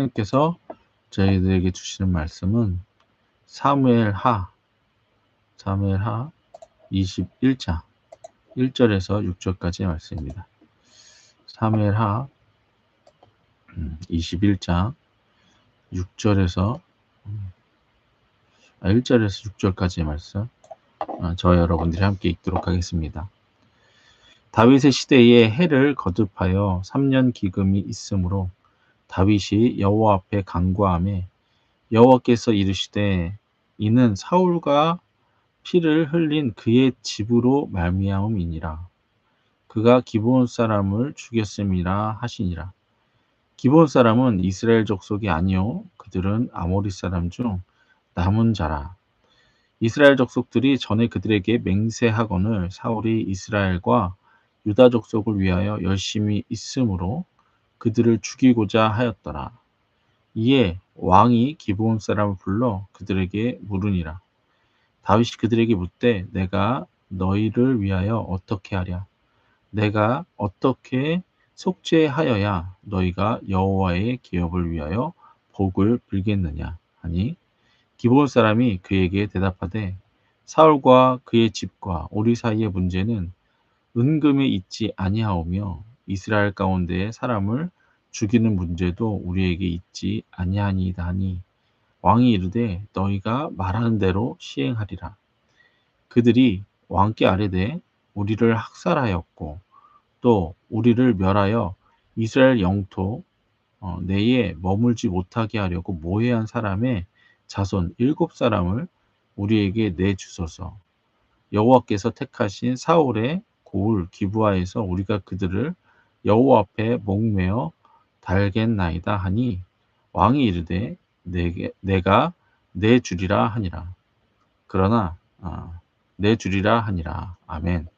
하나님께서 저희들에게 주시는 말씀은 사무엘하 21장 1절에서 6절까지의 말씀입니다. 사무엘하 21장 6절에서 1절에서 6절까지의 말씀, 저와 여러분들이 함께 읽도록 하겠습니다. 다윗의 시대에 해를 거듭하여 3년 기금이 있으므로 다윗이 여호와 앞에 간구하매 여호와께서 이르시되 이는 사울과 피를 흘린 그의 집으로 말미암음이니라. 그가 기브온 사람을 죽였음이라 하시니라. 기브온 사람은 이스라엘 족속이 아니요 그들은 아모리 사람 중 남은 자라. 이스라엘 족속들이 전에 그들에게 맹세하거늘 사울이 이스라엘과 유다 족속을 위하여 열심히 있으므로 그들을 죽이고자 하였더라. 이에 왕이 기브온 사람을 불러 그들에게 물으니라. 다윗이 그들에게 묻되 내가 너희를 위하여 어떻게 하랴? 내가 어떻게 속죄하여야 너희가 여호와의 기업을 위하여 복을 빌겠느냐 하니 기브온 사람이 그에게 대답하되 사울과 그의 집과 우리 사이의 문제는 은금에 있지 아니하오며 이스라엘 가운데에 사람을 죽이는 문제도 우리에게 있지 아니하니이다 하니 왕이 이르되 너희가 말하는 대로 시행하리라. 그들이 왕께 아뢰되 우리를 학살하였고 또 우리를 멸하여 이스라엘 영토 내에 머물지 못하게 하려고 모해한 사람의 자손 7사람을 우리에게 내주소서. 여호와께서 택하신 사울의 고을 기브아에서 우리가 그들을 여호와 앞에 목매어 달겠나이다 하니 왕이 이르되 내가 내주리라 하니라. 그러나 내주리라 하니라. 아멘.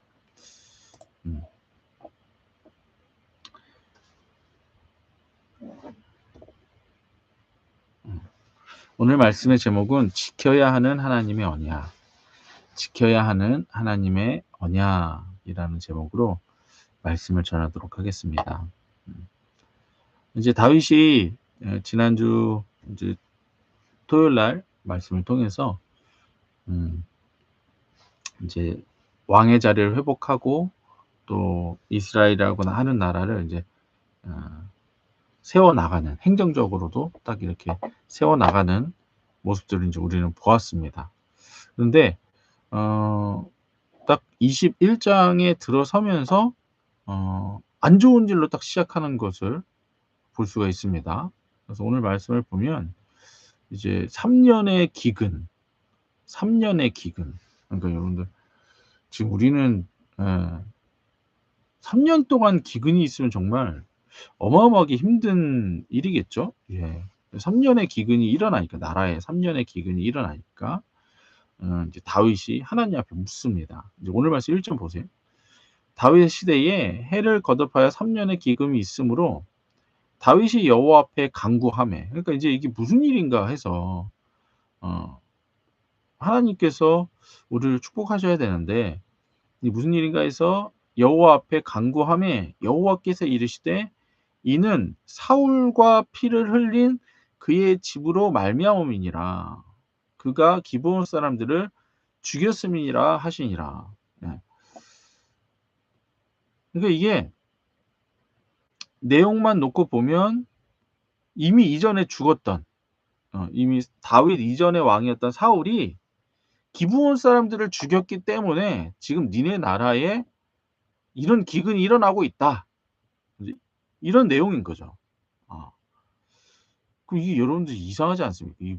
오늘 말씀의 제목은 지켜야 하는 하나님의 언약, 지켜야 하는 하나님의 언약이라는 제목으로 말씀을 전하도록 하겠습니다. 이제 다윗이 지난주 이제 토요일 날 말씀을 통해서 이제 왕의 자리를 회복하고 또 이스라엘이라고 하는 나라를 이제 세워나가는, 행정적으로도 딱 이렇게 세워나가는 모습들을 이제 우리는 보았습니다. 그런데 딱 21장에 들어서면서 안 좋은 일로 딱 시작하는 것을 볼 수가 있습니다. 그래서 오늘 말씀을 보면 이제 3년의 기근. 그러니까 여러분들 지금 우리는 3년 동안 기근이 있으면 정말 어마어마하게 힘든 일이겠죠. 예. 3년의 기근이 일어나니까, 나라에 3년의 기근이 일어나니까 이제 다윗이 하나님 앞에 묻습니다. 이제 오늘 말씀 1절 보세요. 다윗의 시대에 해를 거듭하여 3년의 기근이 있으므로 다윗이 여호와 앞에 간구하매. 그러니까 이제 이게 무슨 일인가 해서 하나님께서 우리를 축복하셔야 되는데 이 무슨 일인가 해서 여호와 앞에 간구하매 여호와께서 이르시되 이는 사울과 피를 흘린 그의 집으로 말미암음이니라. 그가 기브온 사람들을 죽였음이니라 하시니라. 예. 그러니까 이게 내용만 놓고 보면 이미 이전에 죽었던 이미 다윗 이전의 왕이었던 사울이 기브온 사람들을 죽였기 때문에 지금 니네 나라에 이런 기근이 일어나고 있다. 이제 이런 내용인 거죠. 그럼 이게 여러분들 이상하지 않습니까? 이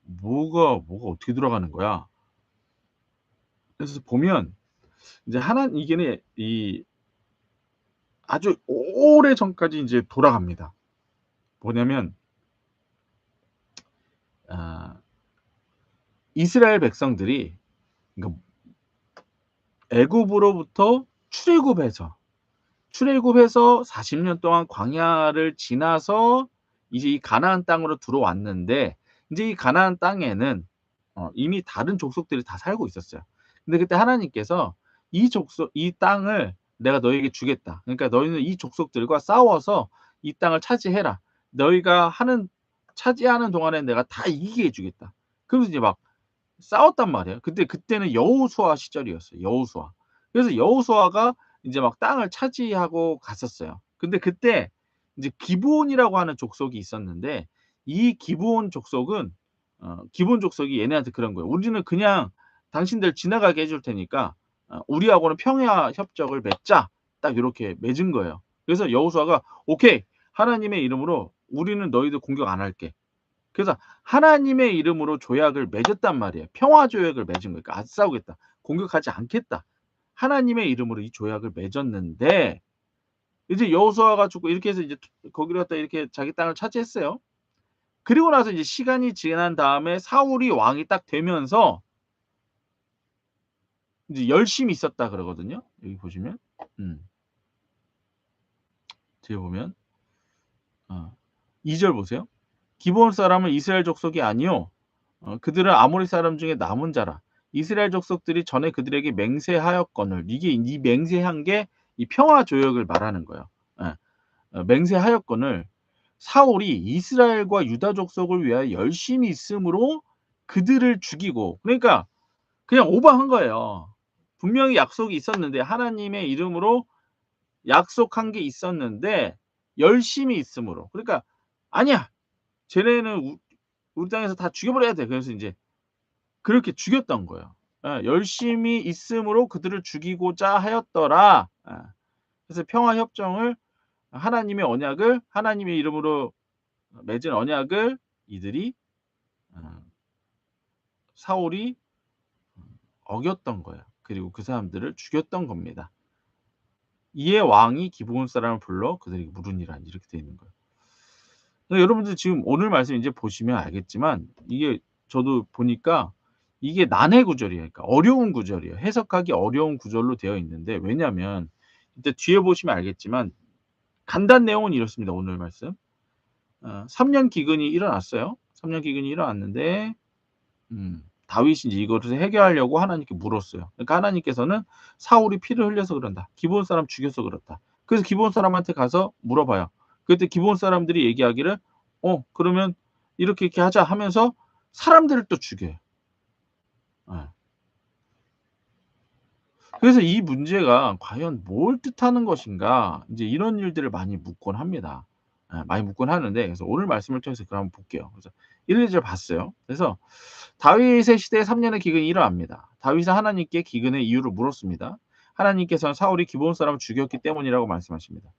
뭐가 어떻게 들어가는 거야? 그래서 보면 이제 이게 이 아주 오래전까지 이제 돌아갑니다. 뭐냐면 이스라엘 백성들이 그러니까 애굽으로부터 출애굽해서 40년 동안 광야를 지나서 이제 이 가나안 땅으로 들어왔는데 이제 이 가나안 땅에는 이미 다른 족속들이 다 살고 있었어요. 근데 그때 하나님께서 이 땅을 내가 너에게 주겠다. 그러니까 너희는 이 족속들과 싸워서 이 땅을 차지해라. 너희가 하는 차지하는 동안에 내가 다 이기게 해 주겠다. 그러면서 이제 막 싸웠단 말이에요. 그때는 여호수아 시절이었어요, 여호수아. 그래서 여호수아가 인제 막 땅을 차지하고 갔었어요. 근데 그때 인제 기브온이라고 하는 족속이 있었는데 이 기브온 족속은 기브온 족속이 얘네한테 그런 거예요. "우리는 그냥 당신들 지나가게 해줄 테니까 우리하고는 평화 협정을 맺자." 딱 요렇게 맺은 거예요. 그래서 여호수아가 "오케이. 하나님의 이름으로 우리는 너희들 공격 안 할게." 그래서 하나님의 이름으로 조약을 맺었단 말이에요. 평화 조약을 맺은 거예요. 그러니까 "안 싸우겠다. 공격하지 않겠다." 하나님의 이름으로 이 조약을 맺었는데 이제 여호수아가 죽고 이렇게 해서 이제 거기를 갖다 이렇게 자기 땅을 차지했어요. 그리고 나서 이제 시간이 지난 다음에 사울이 왕이 딱 되면서 이제 열심히 있었다 그러거든요. 여기 보시면. 음. 뒤에 보면 2절 보세요. "기브온 사람은 이스라엘 족속이 아니요 그들은 아모리 사람 중에 남은 자라. 이스라엘 족속들이 전에 그들에게 맹세하였거늘." 이게 이 맹세한 게 이 평화 조약을 말하는 거예요. 예. 맹세하였거늘 사울이 이스라엘과 유다 족속을 위하여 열심히 있으므로 그들을 죽이고, 그러니까 그냥 오버한 거예요. 분명히 약속이 있었는데 하나님의 이름으로 약속한 게 있었는데 열심히 있음으로, 그러니까 "아니야. 쟤네는 우리 땅에서 다 죽여 버려야 돼." 그래서 인제 그렇게 죽였던 거예요. 예. "열심히 있음으로 그들을 죽이고자 하였더라." 그래서 평화 협정을, 하나님의 언약을, 하나님의 이름으로 맺은 언약을 이들이 어 사울이 어겼던 거예요. 그리고 그 사람들을 죽였던 겁니다. 이에 왕이 기브온 사람을 불러 그들에게 물으니라. 이렇게 돼 있는 거예요. 여러분들 지금 오늘 말씀 인제 보시면 알겠지만 이게 저도 보니까 이게 난해 구절이에요. 그러니까 어려운 구절이에요. 해석하기 어려운 구절로 되어 있는데, 왜냐면 이때 뒤에 보시면 알겠지만 간단 내용은 이렇습니다, 오늘 말씀. 3년 기근이 일어났어요. 3년 기근이 일어났는데 다윗이 이제 이거를 해결하려고 하나님께 물었어요. 그러니까 하나님께서는 "사울이 피를 흘려서 그런다. 기브온 사람 죽여서 그렇다." 그래서 기브온 사람한테 가서 물어봐요. 그랬더니 기브온 사람들이 얘기하기를 그러면 이렇게 이렇게 하자." 하면서 사람들을 또 죽여요. 예. 그래서 이 문제가 과연 뭘 뜻하는 것인가, 인제 이런 일들을 많이 묻곤 합니다. 많이 묻곤 하는데, 그래서 오늘 말씀을 통해서 그걸 한번 볼게요. 그래서 1-2절 봤어요. 그래서 다윗의 시대에 3 년의 기근이 일어납니다. 다윗은 하나님께 기근의 이유를 물었습니다. 하나님께서는 사울이 기브온 사람을 죽였기 때문이라고 말씀하십니다.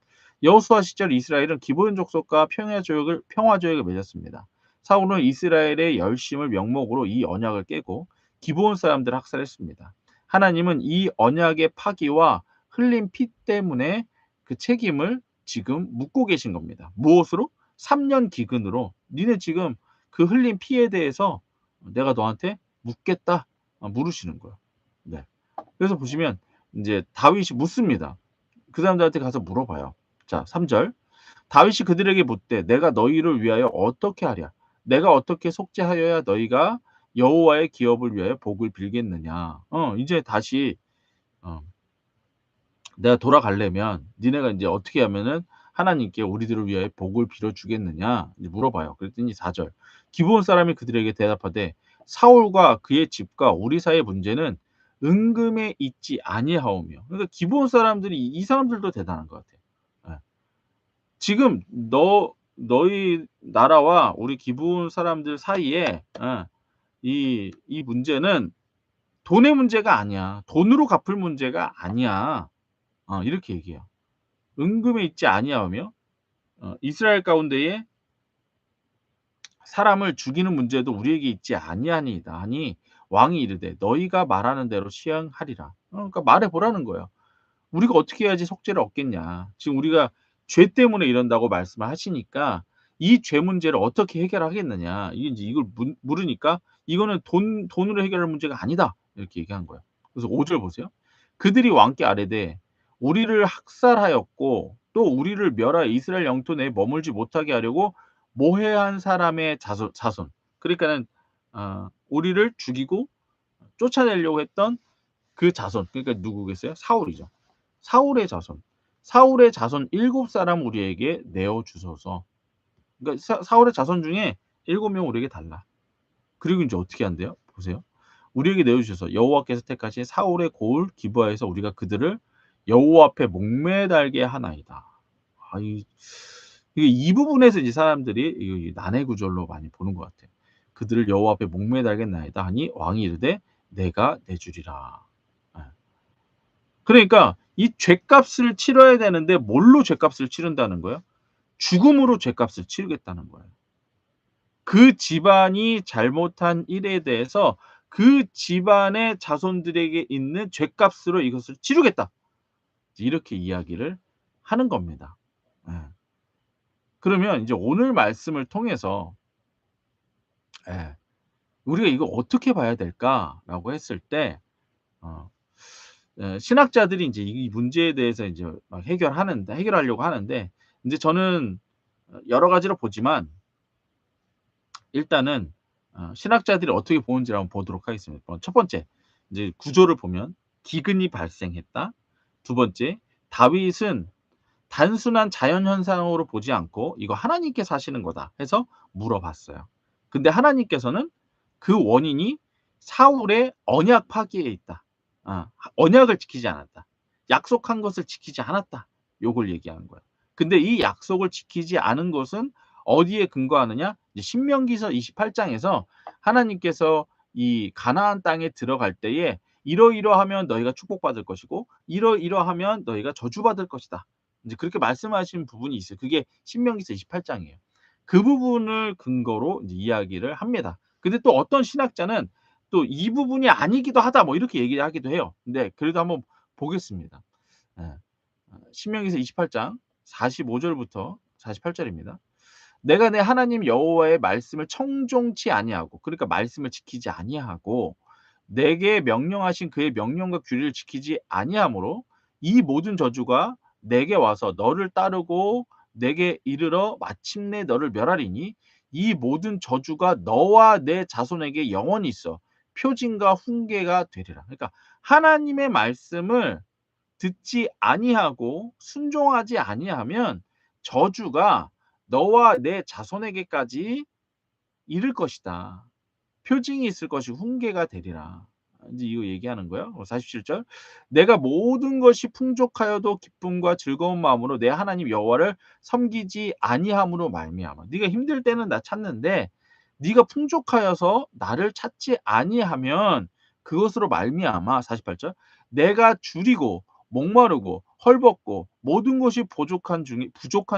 여호수아 시절 이스라엘은 기브온 족속과 평화 조약을 맺었습니다. 사울은 이스라엘의 열심을 명목으로 이 언약을 깨고 기브온 사람들을 학살했습니다. 하나님은 이 언약의 파기와 흘린 피 때문에 그 책임을 지금 묻고 계신 겁니다. 무엇으로? 3년 기근으로 "니네 지금 그 흘린 피에 대해서 내가 너한테 묻겠다." 물으시는 거예요. 네. 그래서 보시면 인제 다윗이 묻습니다. 그 사람들한테 가서 물어봐요. 자 3 절. 다윗이 그들에게 묻되 "내가 너희를 위하여 어떻게 하랴? 내가 어떻게 속죄하여야 너희가 여호와의 기업을 위하여 복을 빌겠느냐?" 이제 다시 어 "내가 돌아가려면 니네가 인제 어떻게 하면은 하나님께 우리들을 위하여 복을 빌어 주겠느냐?" 이제 물어봐요. 그랬더니 4 절. 기브온 사람이 그들에게 대답하되 "사울과 그의 집과 우리 사이의 문제는 은금에 있지 아니하오며." 그러니까 기브온 사람들이, 이 사람들도 대단한 것 같아요. 예. "지금 너희 나라와 우리 기브온 사람들 사이에 이 문제는 돈의 문제가 아니야. 돈으로 갚을 문제가 아니야." 이렇게 얘기해요. "은금에 있지 아니하오며 이스라엘 가운데에 사람을 죽이는 문제도 우리에게 있지 아니하니이다 하니 왕이 이르되 너희가 말하는 대로 시행하리라." 그러니까 말해 보라는 거예요. "우리가 어떻게 해야지 속죄를 얻겠냐. 지금 우리가 죄 때문에 이런다고 말씀을 하시니까 이 죄 문제를 어떻게 해결하겠느냐." 이게 인제 이걸 물으니까 "이거는 돈으로 해결할 문제가 아니다." 이렇게 얘기한 거예요. 그래서 5절 보세요. 그들이 왕께 아뢰되 "우리를 학살하였고 또 우리를 멸하여 이스라엘 영토 내에 머물지 못하게 하려고 모해한 사람의 자손." 그러니까는 우리를 죽이고 쫓아내려고 했던 그 자손, 그러니까 누구겠어요? 사울이죠. 사울의 자손. "사울의 자손 7 사람 우리에게 내어 주소서." 그러니까 사울의 자손 중에 7명 우리에게 달라. 그리고 인제 어떻게 한대요? 보세요. 우리에게 내어 주셔서 여호와께서 택하신 사울의 고을 기브아에서 우리가 그들을 여호와 앞에 목매달게 하나이다. 아 이게 이 부분에서 이제 사람들이 이 난해 구절로 많이 보는 것 같아요. "그들을 여호와 앞에 목매달겠나이다." 하니 왕이 이르되 "내가 내주리라." 예. 그러니까 이 죗값을 치러야 되는데 뭘로 죗값을 치른다는 거예요? 죽음으로 죗값을 치르겠다는 거예요. 그 집안이 잘못한 일에 대해서 그 집안의 자손들에게 있는 죗값으로 이것을 치르겠다. 이렇게 이야기를 하는 겁니다. 예. 그러면 인제 오늘 말씀을 통해서 예 '우리가 이거 어떻게 봐야 될까?'라고 했을 때 어 신학자들이 인제 이 문제에 대해서 인제 막 해결하려고 하는데 인제 저는 여러 가지로 보지만 일단은 신학자들이 어떻게 보는지를 한번 보도록 하겠습니다. 첫 번째 인제 구조를 보면 기근이 발생했다. 두 번째 다윗은 단순한 자연 현상으로 보지 않고 "이거 하나님께서 하시는 거다." 해서 물어봤어요. 근데 하나님께서는 그 원인이 사울의 언약 파기에 있다. 언약을 지키지 않았다. 약속한 것을 지키지 않았다. 요걸 얘기하는 거예요. 근데 이 약속을 지키지 않은 것은 어디에 근거하느냐? 이제 신명기서 28 장에서 하나님께서 이 가나안 땅에 들어갈 때에 "이러이러하면 너희가 축복받을 것이고 이러이러하면 너희가 저주받을 것이다." 인제 그렇게 말씀하신 부분이 있어요. 그게 신명기서 28 장이에요. 그 부분을 근거로 인제 이야기를 합니다. 근데 또 어떤 신학자는 또 "이 부분이 아니기도 하다." 뭐 이렇게 얘기하기도 해요. 근데 그래도 한번 보겠습니다. 예. 신명기서 28장 45 절부터 48 절입니다. "내가 내 하나님 여호와의 말씀을 청종치 아니하고" 그러니까 말씀을 지키지 아니하고 "내게 명령하신 그의 명령과 규례를 지키지 아니하므로 이 모든 저주가 내게 와서 너를 따르고 내게 이르러 마침내 너를 멸하리니 이 모든 저주가 너와 내 자손에게 영원히 있어 표징과 훈계가 되리라." 그러니까 하나님의 말씀을 듣지 아니하고 순종하지 아니하면 저주가 너와 내 자손에게까지 이를 것이다. 표징이 있을 것이고 훈계가 되리라. 인제 이거 얘기하는 거예요. 47 절. "내가 모든 것이 풍족하여도 기쁨과 즐거운 마음으로 내 하나님 여호와를 섬기지 아니함으로 말미암아." 네가 힘들 때는 나 찾는데 네가 풍족하여서 나를 찾지 아니하면 그것으로 말미암아 48 절. "내가 줄이고 목마르고 헐벗고 모든 것이 부족한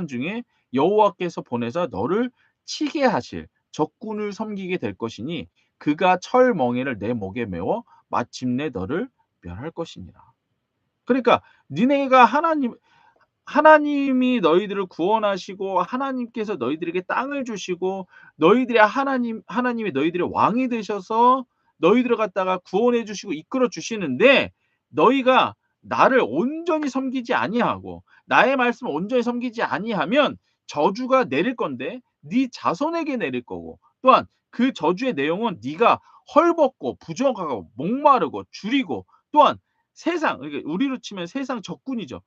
중에 여호와께서 보내사 너를 치게 하실 적군을 섬기게 될 것이니 그가 철멍에를 내 목에 메워 마침내 너를 멸할 것이니라." 그러니까 니네가 하나님이 너희들을 구원하시고 하나님께서 너희들에게 땅을 주시고 하나님이 너희들의 왕이 되셔서 너희들을 갖다가 구원해 주시고 이끌어 주시는데 너희가 나를 온전히 섬기지 아니하고 나의 말씀을 온전히 섬기지 아니하면 저주가 내릴 건데 네 자손에게 내릴 거고 또한 그 저주의 내용은 네가 헐벗고 부정하고 목마르고 줄이고 또한 세상 그러니까 우리로 치면 세상 적군이죠.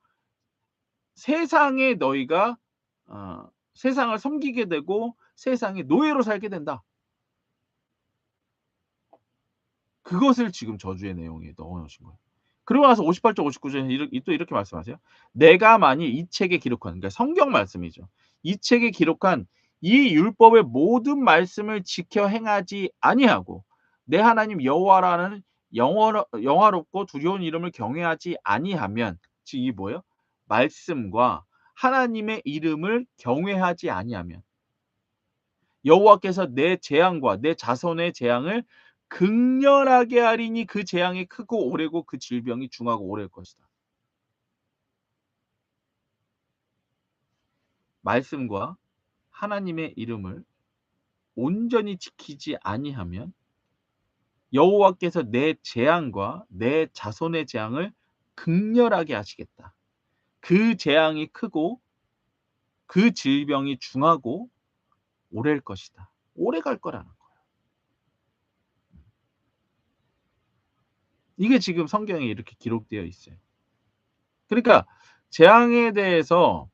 세상에 너희가 세상을 섬기게 되고 세상의 노예로 살게 된다. 그것을 지금 저주의 내용에 넣어 놓으신 거예요. 그러고 나서 58절 59 절에 또 이렇게 말씀하세요. "내가 만일 이 책에 기록한" 그러니까 성경 말씀이죠. "이 책에 기록한 이 율법의 모든 말씀을 지켜 행하지 아니하고 내 하나님 여호와라는 영화롭고 두려운 이름을 경외하지 아니하면" 즉 이게 뭐예요? 말씀과 하나님의 이름을 경외하지 아니하면 여호와께서 내 재앙과 내 자손의 재앙을 극렬하게 하리니 그 재앙이 크고 오래고 그 질병이 중하고 오래일 것이다. 말씀과 하나님의 이름을 온전히 지키지 아니하면 여호와께서 내 재앙과 내 자손의 재앙을 극렬하게 하시겠다. 그 재앙이 크고 그 질병이 중하고 오래일 것이다. 오래갈 거라는 거예요. 이게 지금 성경에 이렇게 기록되어 있어요. 그러니까 재앙에 대해서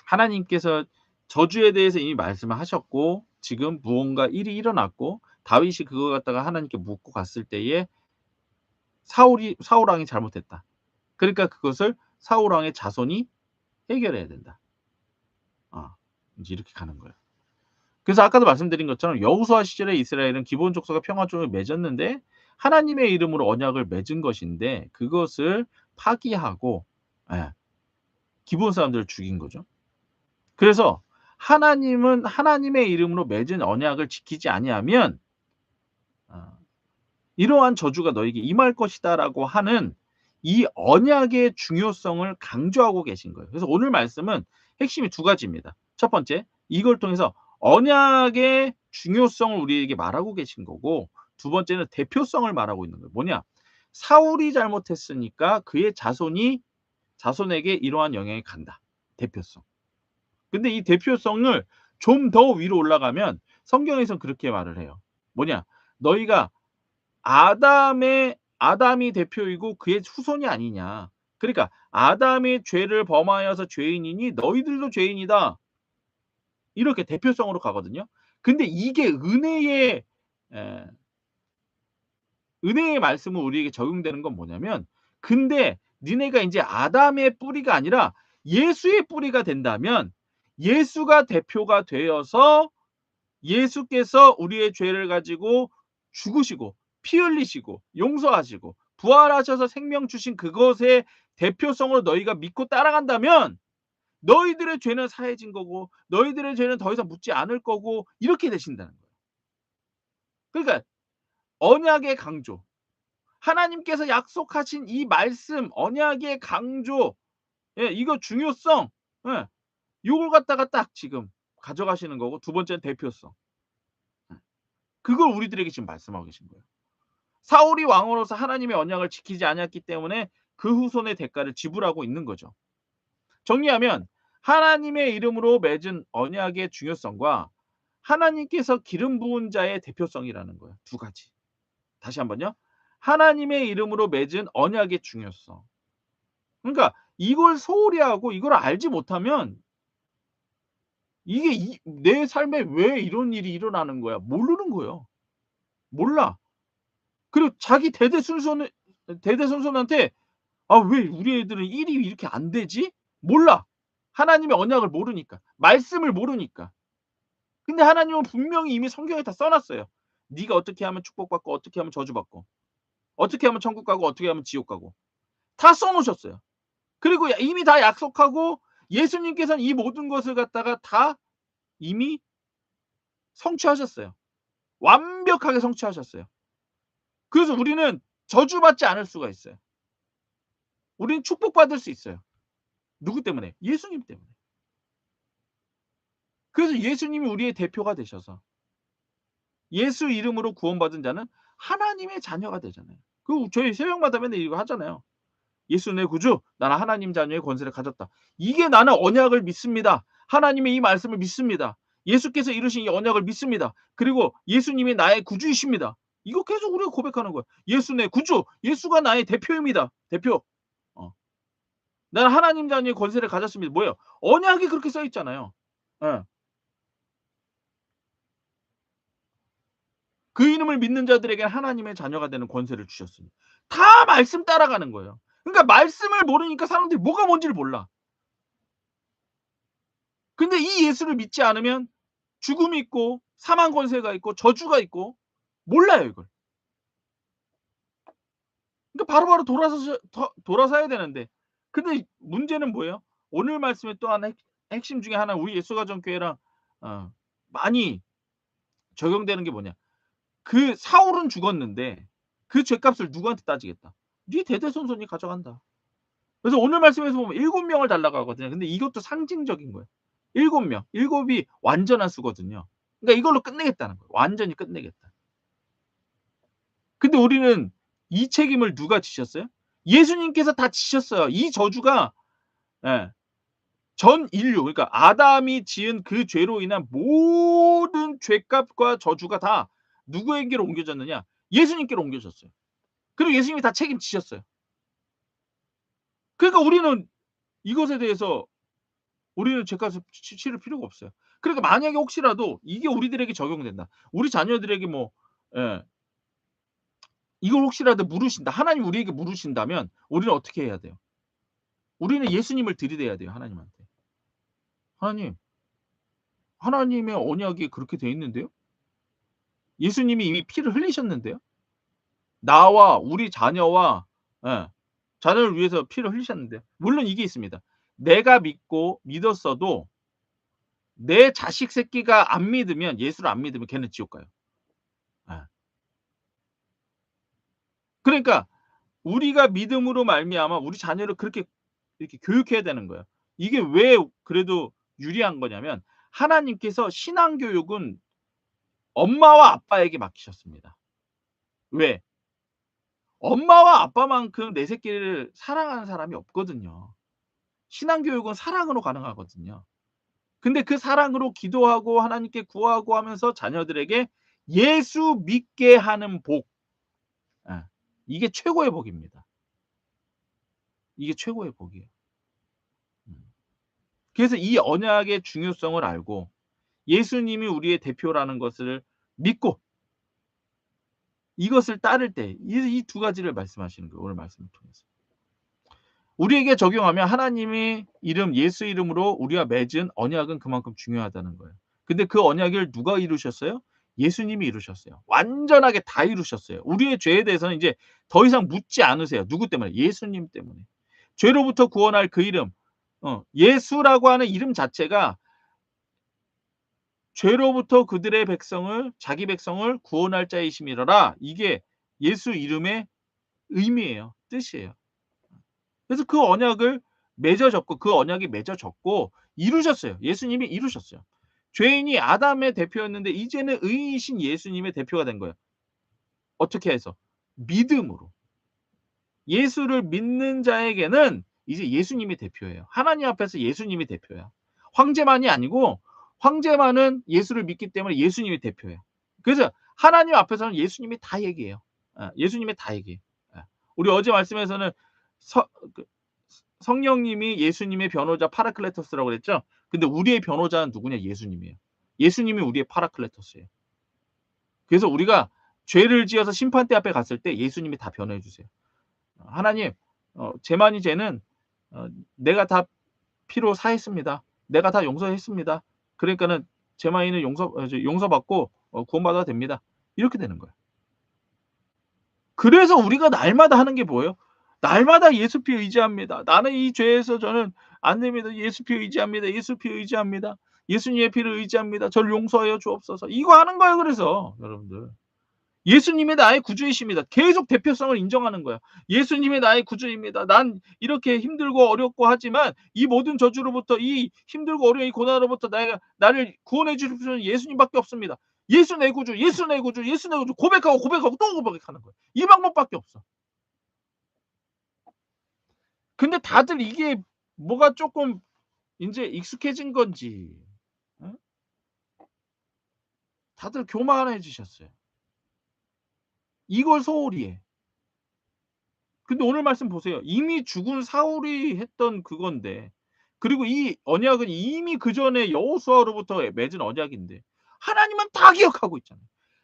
하나님께서 저주에 대해서 이미 말씀을 하셨고 지금 무언가 일이 일어났고 다윗이 그거 갖다가 하나님께 묻고 갔을 때에 사울 왕이 잘못했다. 그러니까 그것을 사울 왕의 자손이 해결해야 된다. 인제 이렇게 가는 거예요. 그래서 아까도 말씀드린 것처럼 여호수아 시절에 이스라엘은 기본 족속과 평화족을 맺었는데 하나님의 이름으로 언약을 맺은 것인데 그것을 파기하고 예 기본 사람들을 죽인 거죠. 그래서 하나님은 하나님의 이름으로 맺은 언약을 지키지 아니하면 어 "이러한 저주가 너에게 임할 것이다."라고 하는 이 언약의 중요성을 강조하고 계신 거예요. 그래서 오늘 말씀은 핵심이 두 가지입니다. 첫 번째, 이걸 통해서 언약의 중요성을 우리에게 말하고 계신 거고 두 번째는 대표성을 말하고 있는 거예요. 뭐냐? 사울이 잘못했으니까 그의 자손에게 이러한 영향이 간다. 대표성. 근데 이 대표성을 좀 더 위로 올라가면 성경에선 그렇게 말을 해요. 뭐냐? 너희가 아담이 대표이고 그의 후손이 아니냐. 그러니까 아담이 죄를 범하여서 죄인이니 너희들도 죄인이다. 이렇게 대표성으로 가거든요. 근데 이게 에 은혜의 말씀은 우리에게 적용되는 건 뭐냐면 근데 니네가 인제 아담의 뿌리가 아니라 예수의 뿌리가 된다면 예수가 대표가 되어서 예수께서 우리의 죄를 가지고 죽으시고 피 흘리시고 용서하시고 부활하셔서 생명 주신 그것의 대표성으로 너희가 믿고 따라간다면 너희들의 죄는 사해진 거고 너희들의 죄는 더 이상 묻지 않을 거고 이렇게 되신다는 거예요. 그러니까 언약의 강조, 하나님께서 약속하신 이 말씀 언약의 강조 예 이거 중요성 예 요걸 갖다가 딱 지금 가져가시는 거고 두 번째는 대표성. 예. 그걸 우리들에게 지금 말씀하고 계신 거예요. 사울이 왕으로서 하나님의 언약을 지키지 않았기 때문에 그 후손의 대가를 지불하고 있는 거죠. 정리하면 하나님의 이름으로 맺은 언약의 중요성과 하나님께서 기름 부은 자의 대표성이라는 거예요. 두 가지. 다시 한번요. 하나님의 이름으로 맺은 언약의 중요성. 그러니까 이걸 소홀히 하고 이걸 알지 못하면 이게 내 삶에 왜 이런 일이 일어나는 거야? 모르는 거예요. 몰라. 그리고 자기 대대손손한테 '아 왜 우리 애들은 일이 이렇게 안 되지?' 몰라. 하나님의 언약을 모르니까. 말씀을 모르니까. 근데 하나님은 분명히 이미 성경에 다 써 놨어요. 네가 어떻게 하면 축복받고 어떻게 하면 저주받고 어떻게 하면 천국 가고 어떻게 하면 지옥 가고 다 써 놓으셨어요. 그리고 이미 다 약속하고 예수님께서는 이 모든 것을 갖다가 다 이미 성취하셨어요. 완벽하게 성취하셨어요. 그래서 우리는 저주받지 않을 수가 있어요. 우리는 축복받을 수 있어요. 누구 때문에? 예수님 때문에. 그래서 예수님이 우리의 대표가 되셔서 예수 이름으로 구원받은 자는 하나님의 자녀가 되잖아요. 저희 새벽마다 맨날 이거 하잖아요. "예수 내 구주. 나는 하나님 자녀의 권세를 가졌다." 이게 나는 언약을 믿습니다. 하나님의 이 말씀을 믿습니다. 예수께서 이루신 이 언약을 믿습니다. 그리고 예수님이 나의 구주이십니다. 이거 계속 우리가 고백하는 거예요. "예수 내 구주. 예수가 나의 대표입니다." 대표. 어. "나는 하나님 자녀의 권세를 가졌습니다." 뭐예요? 언약이 그렇게 써 있잖아요. 예. 그 이름을 믿는 자들에게는 하나님의 자녀가 되는 권세를 주셨으니. 다 말씀 따라가는 거예요. 그러니까 말씀을 모르니까 사람들이 뭐가 뭔지를 몰라. 근데 이 예수를 믿지 않으면 죽음이 있고 사망 권세가 있고 저주가 있고 몰라요 이걸. 그러니까 바로바로 돌아서야 되는데 근데 문제는 뭐예요? 오늘 말씀의 또 하나 핵심 중에 하나 우리 예수가정교회랑 많이 적용되는 게 뭐냐. 그 사울은 죽었는데 그 죄값을 누구한테 따지겠다. 네 대대손손이 가져간다. 그래서 오늘 말씀에서 보면 7 명을 달라고 하거든요. 근데 이것도 상징적인 거예요. 7 명. 7 이 완전한 수거든요. 그러니까 이걸로 끝내겠다는 거예요. 완전히 끝내겠다. 근데 우리는 이 책임을 누가 지셨어요? 예수님께서 다 지셨어요. 이 저주가 예. 전 인류 그러니까 아담이 지은 그 죄로 인한 모든 죄값과 저주가 다 누구에게로 옮겨졌느냐? 예수님께로 옮겨졌어요. 그리고 예수님이 다 책임지셨어요. 그러니까 우리는 이것에 대해서 우리는 죄값을 치를 필요가 없어요. 그러니까 만약에 혹시라도 이게 우리들에게 적용된다. 우리 자녀들에게 뭐 예 이걸 혹시라도 물으신다. 하나님이 우리에게 물으신다면 우리는 어떻게 해야 돼요? 우리는 예수님을 들이대야 돼요, 하나님한테. "하나님, 하나님의 언약이 그렇게 돼 있는데요. 예수님이 이미 피를 흘리셨는데요. 나와 우리 자녀와 예 자녀를 위해서 피를 흘리셨는데요." 물론 이게 있습니다. 내가 믿었어도 내 자식 새끼가 안 믿으면 예수를 안 믿으면 걔는 지옥 가요. 예. 그러니까 우리가 믿음으로 말미암아 우리 자녀를 그렇게 이렇게 교육해야 되는 거예요. 이게 왜 그래도 유리한 거냐면 하나님께서 신앙 교육은 엄마와 아빠에게 맡기셨습니다. 왜? 엄마와 아빠만큼 내 새끼를 사랑하는 사람이 없거든요. 신앙 교육은 사랑으로 가능하거든요. 근데 그 사랑으로 기도하고 하나님께 구하고 하면서 자녀들에게 예수 믿게 하는 복. 예. 이게 최고의 복입니다. 이게 최고의 복이에요. 음. 그래서 이 언약의 중요성을 알고 예수님이 우리의 대표라는 것을 믿고 이것을 따를 때 이 두 가지를 말씀하시는 거예요, 오늘 말씀을 통해서. 우리에게 적용하면 하나님의 이름 예수 이름으로 우리와 맺은 언약은 그만큼 중요하다는 거예요. 근데 그 언약을 누가 이루셨어요? 예수님이 이루셨어요. 완전하게 다 이루셨어요. 우리의 죄에 대해서는 이제 더 이상 묻지 않으세요. 누구 때문에? 예수님 때문에. 죄로부터 구원할 그 이름. 예수라고 하는 이름 자체가 죄로부터 그들의 백성을 자기 백성을 구원할 자이심이로라. 이게 예수 이름의 의미예요. 뜻이에요. 그래서 그 언약을 맺어졌고 그 언약이 맺어졌고 이루셨어요. 예수님이 이루셨어요. 죄인이 아담의 대표였는데 이제는 의인이신 예수님의 대표가 된 거예요. 어떻게 해서? 믿음으로. 예수를 믿는 자에게는 이제 예수님이 대표예요. 하나님 앞에서 예수님이 대표야. 황제만이 아니고 황제만은 예수를 믿기 때문에 예수님이 대표예요. 그래서 하나님 앞에서는 예수님이 다 얘기해요. 예수님이 다 얘기해요. 예. 우리 어제 말씀에서는 서 그 성령님이 예수님의 변호자 파라클레토스라고 그랬죠. 근데 우리의 변호자는 누구냐? 예수님이에요. 예수님이 우리의 파라클레토스예요. 그래서 우리가 죄를 지어서 심판대 앞에 갔을 때 예수님이 다 변호해 주세요. 하나님 제 죄는 내가 다 피로 사했습니다. 내가 다 용서했습니다. 그러니까는 제 만인은 용서받고 구원받아도 됩니다. 이렇게 되는 거예요. 그래서 우리가 날마다 하는 게 뭐예요? 날마다 예수 피 의지합니다. 나는 이 죄에서 저는 안 됩니다. 예수 피 의지합니다. 예수 피 의지합니다. 예수님의 피를 의지합니다. 저를 용서하여 주옵소서. 이거 하는 거예요 그래서 여러분들. 예수님이 나의 구주이십니다. 계속 대표성을 인정하는 거야. 예수님이 나의 구주입니다. 난 이렇게 힘들고 어렵고 하지만 이 모든 저주로부터 이 힘들고 어려운 이 고난으로부터 나를 구원해 주실 분은 예수님밖에 없습니다. 예수 내 구주, 예수 내 구주, 예수 내 구주 고백하고 고백하고 또 고백하는 거야. 이 방법밖에 없어. 근데 다들 이게 뭐가 쪼끔 인제 익숙해진 건지 어? 다들 교만해지셨어요. 이걸 소홀히 해. 근데 오늘 말씀 보세요. 이미 죽은 사울이 했던 그건데 그리고 이 언약은 이미 그전에 여호수아로부터 맺은 언약인데 하나님은 다 기억하고 있잖아요.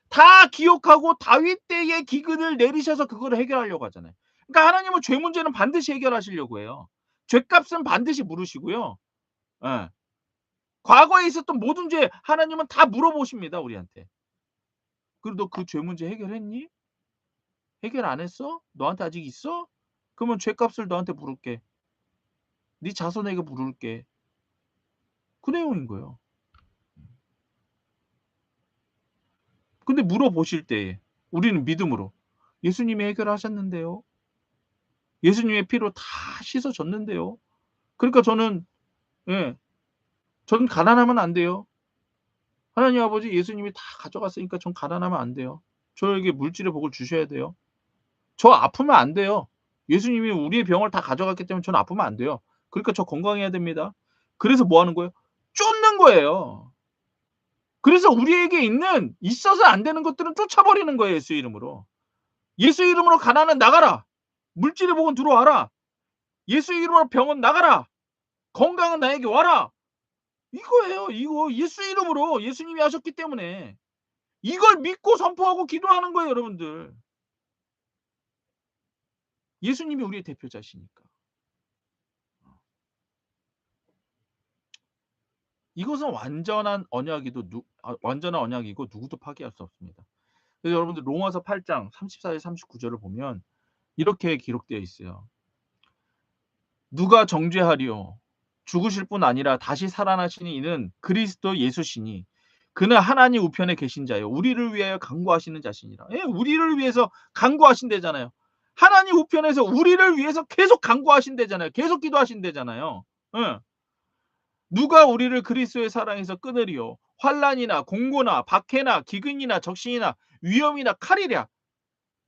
다 기억하고 다윗 때의 기근을 내리셔서 그거를 해결하려고 하잖아요. 그러니까 하나님은 죄 문제는 반드시 해결하시려고 해요. 죄값은 반드시 물으시고요. 예. 과거에 있었던 모든 죄 하나님은 다 물어보십니다, 우리한테. "그리고 너 그 죄 문제 해결했니? 해결 안 했어? 너한테 아직 있어? 그러면 죄값을 너한테 물을게. 네 자손에게 물을게." 그 내용인 거예요. 근데 물어보실 때에 우리는 믿음으로 "예수님이 해결하셨는데요. 예수님의 피로 다 씻어졌는데요. 그러니까 저는 예 저는 가난하면 안 돼요. 하나님 아버지 예수님이 다 가져갔으니까 전 가난하면 안 돼요. 저에게 물질의 복을 주셔야 돼요. 저 아프면 안 돼요. 예수님이 우리의 병을 다 가져갔기 때문에 저는 아프면 안 돼요. 그러니까 저 건강해야 됩니다." 그래서 뭐 하는 거예요? 쫓는 거예요. 그래서 우리에게 있어서 안 되는 것들은 쫓아버리는 거예요, 예수 이름으로. 예수 이름으로 가난은 나가라. 물질의 복은 들어와라. 예수 이름으로 병은 나가라. 건강은 나에게 와라. 이거예요. 이거 예수 이름으로 예수님이 하셨기 때문에 이걸 믿고 선포하고 기도하는 거예요, 여러분들. 예수님이 우리의 대표자시니까. 이것은 완전한 언약이고 누구도 파기할 수 없습니다. 그래서 여러분들 로마서 8장 34절 39절을 보면 이렇게 기록되어 있어요. 누가 정죄하리요? 죽으실 뿐 아니라 다시 살아나시니 이는 그리스도 예수시니 그는 하나님 우편에 계신 자요 우리를 위하여 간구하시는 자시니라. 예, 우리를 위해서 간구하신대잖아요. 하나님 우편에서 우리를 위해서 계속 간구하신대잖아요. 계속 기도하신대잖아요. 예. 누가 우리를 그리스도의 사랑에서 끊으리요? 환난이나 공고나 박해나 기근이나 적신이나 위험이나 칼이랴.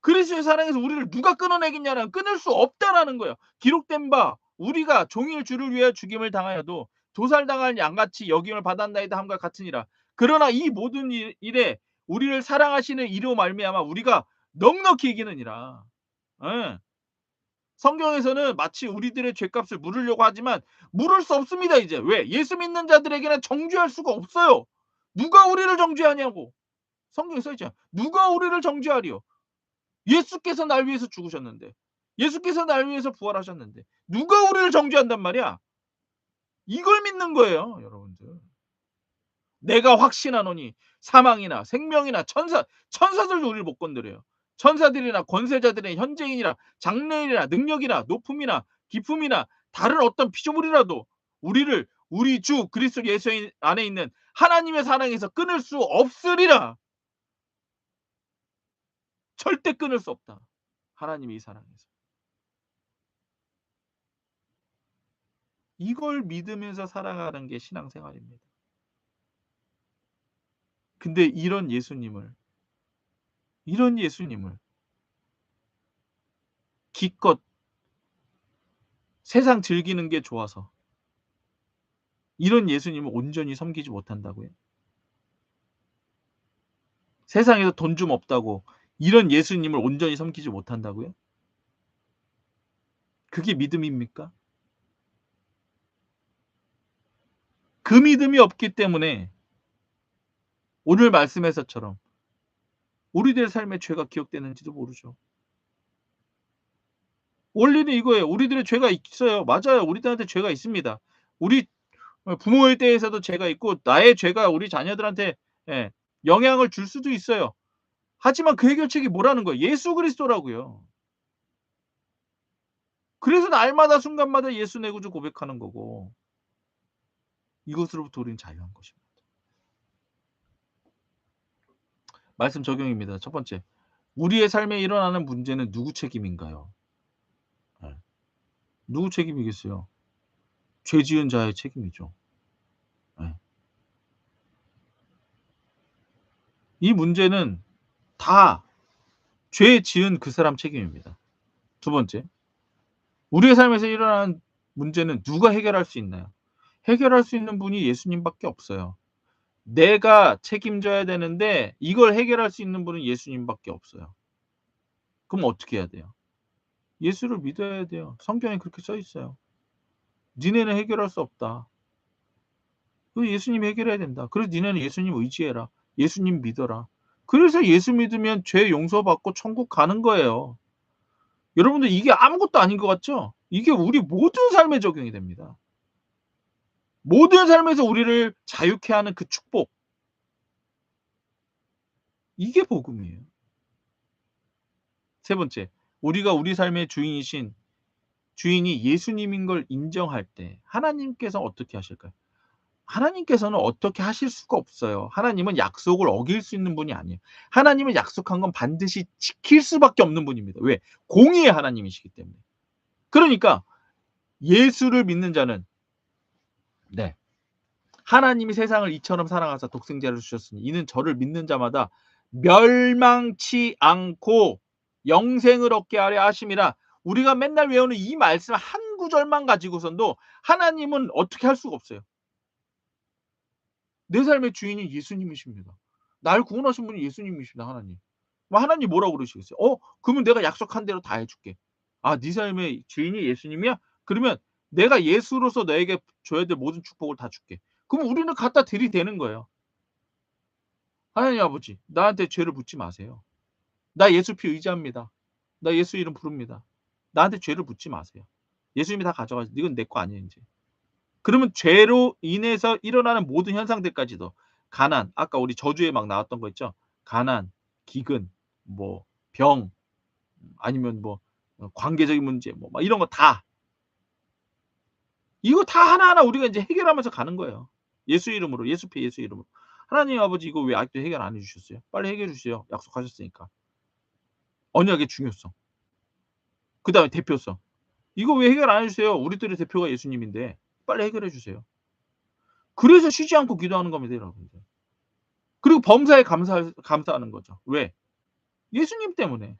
그리스도의 사랑에서 우리를 누가 끊어내겠냐는 끊을 수 없다라는 거예요. 기록된 바 우리가 종일 주를 위하여 죽임을 당하여도 도살당할 양같이 여김을 받았나이다 함과 같으니라. 그러나 이 모든 일에 우리를 사랑하시는 이로 말미암아 우리가 넉넉히 이기느니라. 예. 성경에서는 마치 우리들의 죄값을 물으려고 하지만 물을 수 없습니다 이제. 왜? 예수 믿는 자들에게는 정죄할 수가 없어요. 누가 우리를 정죄하냐고. 성경에 써 있잖아요. 누가 우리를 정죄하리요? 예수께서 날 위해서 죽으셨는데. 예수께서 날 위해서 부활하셨는데. 누가 우리를 정죄한단 말이야? 이걸 믿는 거예요, 여러분들. 내가 확신하노니 사망이나 생명이나 천사들도 우리를 못 건드려요. 천사들이나 권세자들의 현재인이나 장래인이나 능력이나 높음이나 기품이나 다른 어떤 피조물이라도 우리를 우리 주 그리스도 예수 안에 있는 하나님의 사랑에서 끊을 수 없으리라. 절대 끊을 수 없다. 하나님의 이 사랑에서. 이걸 믿으면서 살아가는 게 신앙생활입니다. 근데 이런 예수님을 기껏 세상 즐기는 게 좋아서 이런 예수님을 온전히 섬기지 못한다고요? 세상에서 돈 좀 없다고 이런 예수님을 온전히 섬기지 못한다고요? 그게 믿음입니까? 그 믿음이 없기 때문에 오늘 말씀에서처럼 우리들의 삶의 죄가 기억되는지도 모르죠. 원리는 이거예요. 우리들의 죄가 있어요. 맞아요. 우리들한테 죄가 있습니다. 우리 부모에 대해서도 죄가 있고 나의 죄가 우리 자녀들한테 예 영향을 줄 수도 있어요. 하지만 그 해결책이 뭐라는 거예요? 예수 그리스도라고요. 그래서 날마다 순간마다 예수 내 구주 고백하는 거고 이것으로부터 우리는 자유한 것입니다. 말씀 적용입니다. 첫 번째. 우리의 삶에 일어나는 문제는 누구 책임인가요? 예. 누구 책임이겠어요? 죄 지은 자의 책임이죠. 예. 이 문제는 다 죄 지은 그 사람 책임입니다. 두 번째. 우리의 삶에서 일어나는 문제는 누가 해결할 수 있나요? 해결할 수 있는 분이 예수님밖에 없어요. 내가 책임져야 되는데 이걸 해결할 수 있는 분은 예수님밖에 없어요. 그럼 어떻게 해야 돼요? 예수를 믿어야 돼요. 성경에 그렇게 써 있어요. "니네는 해결할 수 없다. 그 예수님이 해결해야 된다. 그래서 니네는 예수님 의지해라. 예수님 믿어라." 그래서 예수 믿으면 죄 용서받고 천국 가는 거예요. 여러분들 이게 아무것도 아닌 것 같죠? 이게 우리 모든 삶에 적용이 됩니다. 모든 삶에서 우리를 자유케 하는 그 축복. 이게 복음이에요. 세 번째, 우리가 우리 삶의 주인이 예수님인 걸 인정할 때 하나님께서 어떻게 하실까요? 하나님께서는 어떻게 하실 수가 없어요. 하나님은 약속을 어길 수 있는 분이 아니에요. 하나님은 약속한 건 반드시 지킬 수밖에 없는 분입니다. 왜? 공의의 하나님이시기 때문에. 그러니까 예수를 믿는 자는 네. 하나님이 세상을 이처럼 사랑하사 독생자를 주셨으니 이는 저를 믿는 자마다 멸망치 않고 영생을 얻게 하려 하심이라. 우리가 맨날 외우는 이 말씀 한 구절만 가지고선도 하나님은 어떻게 할 수가 없어요. 내 삶의 주인이 예수님이십니다. 날 구원하신 분이 예수님이십니다, 하나님. 뭐 하나님 뭐라고 그러시겠어요? 그러면 내가 약속한 대로 다 해 줄게. 아, 네 삶의 주인이 예수님이야? 그러면 내가 예수로서 너에게 줘야 될 모든 축복을 다 줄게. 그럼 우리는 갖다 들이대는 거예요. 하나님 아버지, 나한테 죄를 묻지 마세요. 나 예수 피 의지합니다. 나 예수 이름 부릅니다. 나한테 죄를 묻지 마세요. 예수님이 다 가져가시 이건 내 거 아니에요 인제. 그러면 죄로 인해서 일어나는 모든 현상들까지도 가난, 아까 우리 저주에 막 나왔던 거 있죠? 가난, 기근, 뭐 병, 아니면 뭐 관계적인 문제 뭐 막 이런 거 다 이거 다 하나하나 우리가 인제 해결하면서 가는 거예요. 예수 이름으로, 예수 피 예수 이름으로. 하나님 아버지 이거 왜 아직도 해결 안 해 주셨어요? 빨리 해결해 주세요. 약속하셨으니까. 언약의 중요성. 그다음에 대표성. 이거 왜 해결 안 해 주세요? 우리들의 대표가 예수님인데 빨리 해결해 주세요. 그래서 쉬지 않고 기도하는 겁니다, 여러분들. 그리고 범사에 감사하는 거죠. 왜? 예수님 때문에.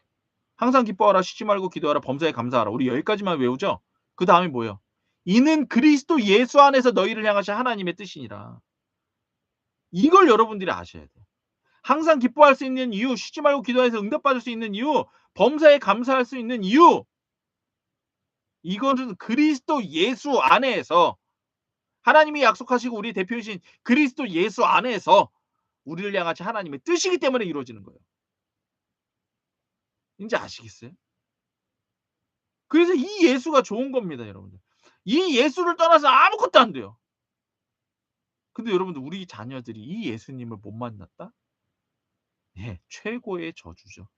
항상 기뻐하라, 쉬지 말고 기도하라, 범사에 감사하라. 우리 여기까지만 외우죠? 그다음에 뭐예요? 이는 그리스도 예수 안에서 너희를 향하신 하나님의 뜻이니라. 이걸 여러분들이 아셔야 돼요. 항상 기뻐할 수 있는 이유, 쉬지 말고 기도해서 응답받을 수 있는 이유, 범사에 감사할 수 있는 이유, 이거는 그리스도 예수 안에서 하나님이 약속하시고 우리 대표이신 그리스도 예수 안에서 우리를 향하신 하나님의 뜻이기 때문에 이루어지는 거예요. 인지 아시겠어요? 그래서 이 예수가 좋은 겁니다, 여러분들. 이 예수를 떠나서 아무것도 안 돼요. 근데 여러분들 우리 자녀들이 이 예수님을 못 만났다? 예, 최고의 저주죠.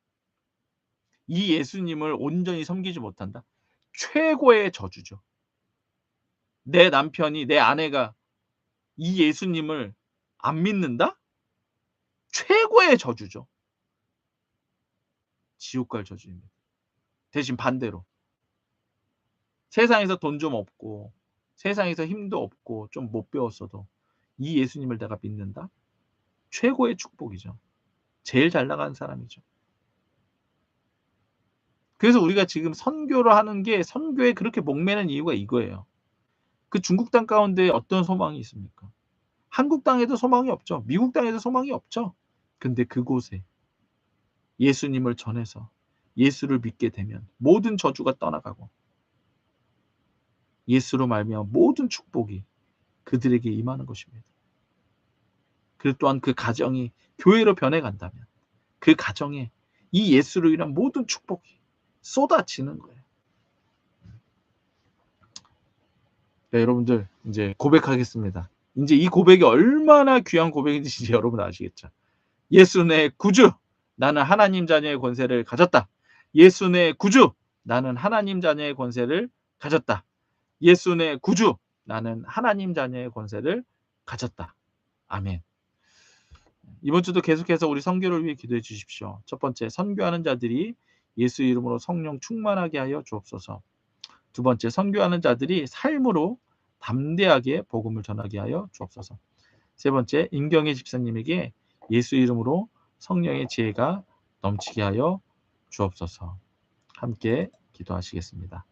이 예수님을 온전히 섬기지 못한다? 최고의 저주죠. 내 남편이, 내 아내가 이 예수님을 안 믿는다? 최고의 저주죠. 지옥 갈 저주입니다. 대신 반대로 세상에서 돈 좀 없고 세상에서 힘도 없고 좀 못 배웠어도 이 예수님을 내가 믿는다? 최고의 축복이죠. 제일 잘 나가는 사람이죠. 그래서 우리가 지금 선교를 하는 게 선교에 그렇게 목매는 이유가 이거예요. 그 중국 땅 가운데 어떤 소망이 있습니까? 한국 땅에도 소망이 없죠. 미국 땅에도 소망이 없죠. 근데 그곳에 예수님을 전해서 예수를 믿게 되면 모든 저주가 떠나가고 예수로 말미암아 모든 축복이 그들에게 임하는 것입니다. 그리고 또한 그 가정이 교회로 변해간다면 그 가정에 이 예수로 인한 모든 축복이 쏟아지는 거예요. 네, 여러분들 인제 고백하겠습니다. 인제 이 고백이 얼마나 귀한 고백인지 이제 여러분 아시겠죠? 예수 내 구주, 나는 하나님 자녀의 권세를 가졌다. 예수 내 구주, 나는 하나님 자녀의 권세를 가졌다. 예수 내 구주, 나는 하나님 자녀의 권세를 가졌다. 아멘. 이번 주도 계속해서 우리 선교를 위해 기도해 주십시오. 첫 번째, 선교하는 자들이 예수 이름으로 성령 충만하게 하여 주옵소서. 두 번째, 선교하는 자들이 삶으로 담대하게 복음을 전하게 하여 주옵소서. 세 번째, 임경혜 집사님에게 예수 이름으로 성령의 지혜가 넘치게 하여 주옵소서. 함께 기도하시겠습니다.